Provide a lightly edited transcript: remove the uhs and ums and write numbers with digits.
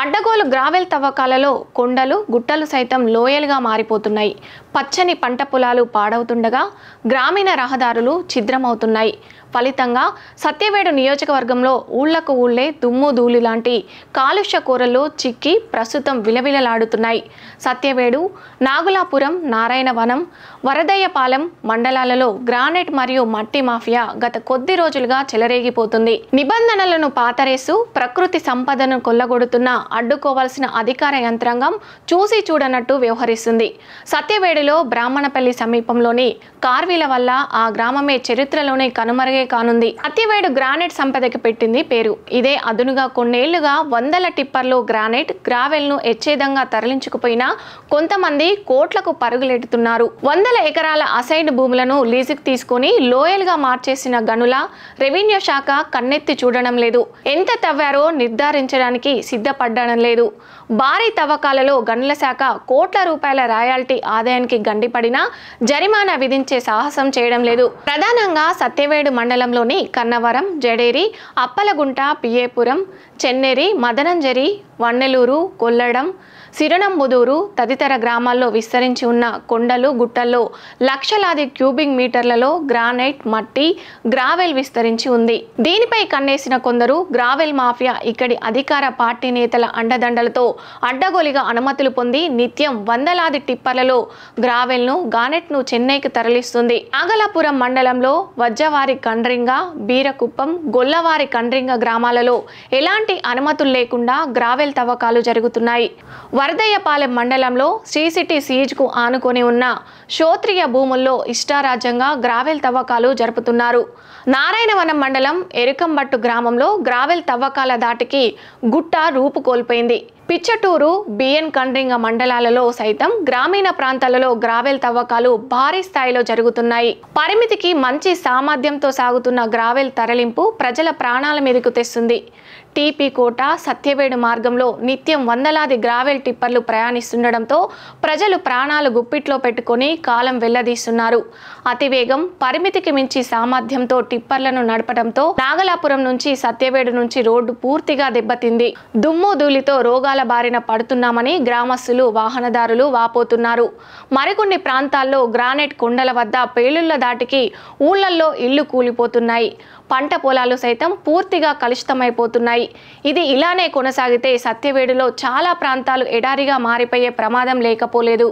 అడ్డగోలు గ్రావెల్ తవ్వకాలలో కొండలు గుట్టలు సైతం లోయలుగా మారిపోతున్నాయి. పచ్చని పంట పొలాలు పాడవుతుండగా గ్రామీణ రహదారులు ఛిద్రమవుతున్నాయి. ఫలితంగా సత్యవేడు నియోజకవర్గంలో ఊళ్లకు ఊళ్లే దుమ్ము ధూళి లాంటి కాలుష్య కూరల్లో చిక్కి ప్రస్తుతం విలవిలలాడుతున్నాయి. సత్యవేడు, నాగులాపురం, నారాయణవనం, వరదయ్యపాలెం మండలాలలో గ్రానైట్ మరియు మట్టి మాఫియా గత కొద్ది రోజులుగా చెలరేగిపోతుంది. నిబంధనలను పాతరేసు ప్రకృతి సంపదను కొల్లగొడుతున్న అడ్డుకోవాల్సిన అధికార యంత్రాంగం చూసి చూడనట్టు వ్యవహరిస్తుంది. సత్యవేడులో బ్రాహ్మణపల్లి సమీపంలోని కార్వీల వల్ల ఆ గ్రామమే చరిత్రలోనే కనుమరుగే కానుంది. సత్యవేడు గ్రానైట్ సంపదకి పెట్టింది పేరు. ఇదే అదునుగా కొన్నేళ్లుగా వందల టిప్పర్లు గ్రానైట్, గ్రావెల్ ను ఎచ్చేదంగా తరలించుకుపోయినా కొంతమంది కోట్లకు పరుగులెడుతున్నారు. వందల ఎకరాల అసైన్డ్ భూములను లీజుకు తీసుకుని లోయలుగా మార్చేసిన గనుల రెవెన్యూ శాఖ కన్నెత్తి చూడడం లేదు. ఎంత తవ్వారో నిర్ధారించడానికి సిద్ధపడడం లేదు. భారీ తవ్వకాలలో గనుల శాఖ కోట్ల రూపాయల రాయల్టీ ఆదాయానికి గండిపడినా జరిమానా విధించే సాహసం చేయడం లేదు. ప్రధానంగా సత్యవేడు మండలంలోని కన్నవరం, జడేరి, అప్పలగుంట, పిఏపురం, చెన్నేరి, మదనంజరి, వన్నెలూరు, కొల్లడం, సిరణంబుదూరు తదితర గ్రామాల్లో విస్తరించి ఉన్న కొండలు గుట్టల్లో లక్షలాది క్యూబిక్ మీటర్లలో గ్రానైట్, మట్టి, గ్రావెల్ విస్తరించి ఉంది. దీనిపై కన్నేసిన కొందరు గ్రావెల్ మాఫియా ఇక్కడి అధికార పార్టీ నేతల అండదండలతో అడ్డగోలిగా అనుమతులు పొంది నిత్యం వందలాది టిప్పర్లలో గ్రావెల్ ను, గ్రానైట్ ను చెన్నైకి తరలిస్తుంది. నాగలాపురం మండలంలో వజ్జవారి కండ్రింగ, బీరకుప్పం, గొల్లవారి కండ్రింగ గ్రామాలలో ఎలాంటి అనుమతులు లేకుండా గ్రావెల్ తవ్వకాలు జరుగుతున్నాయి. వరదయ్యపాలెం మండలంలో శ్రీసిటీ సీజ్ కు ఆనుకొని ఉన్న క్షోత్రియ భూముల్లో ఇష్టారాజ్యంగా గ్రావెల్ తవ్వకాలు జరుపుతున్నారు. నారాయణవనం మండలం ఎరుకంబట్టు గ్రామంలో గ్రావెల్ తవ్వకాల దాటికి గుట్ట రూపు కోల్పోయింది. పిచ్చటూరు, బిఎన్ కండ్రింగ మండలాలలో సైతం గ్రామీణ ప్రాంతాలలో గ్రావెల్ తవ్వకాలు భారీ స్థాయిలో జరుగుతున్నాయి. పరిమితికి మంచి సామర్థ్యంతో సాగుతున్న గ్రావెల్ తరలింపు ప్రజల ప్రాణాల మీదకు తెస్తుంది. టీపీ కోట, సత్యవేడు మార్గంలో నిత్యం వందలాది గ్రావెల్ టిప్పర్లు ప్రయాణిస్తుండటంతో ప్రజలు ప్రాణాలు గుప్పిట్లో పెట్టుకొని కాలం వెళ్లదీస్తున్నారు. అతివేగం, పరిమితికి మించి సామర్థ్యంతో టిప్పర్లను నడపడంతో నాగలాపురం నుంచి సత్యవేడు నుంచి రోడ్డు పూర్తిగా దెబ్బతింది. దుమ్ము ధూళితో రోగాల బారిన పడుతున్నామని గ్రామస్తులు, వాహనదారులు వాపోతున్నారు. మరికొన్ని ప్రాంతాల్లో గ్రానైట్ కొండల వద్ద పేలుళ్ల దాటికి ఊళ్లల్లో ఇళ్లు కూలిపోతున్నాయి. పంట పొలాలు సైతం పూర్తిగా కలుషితమైపోతున్నాయి. ఇది ఇలానే కొనసాగితే సత్యవేడులో చాలా ప్రాంతాలు ఎడారిగా మారిపోయే ప్రమాదం లేకపోలేదు.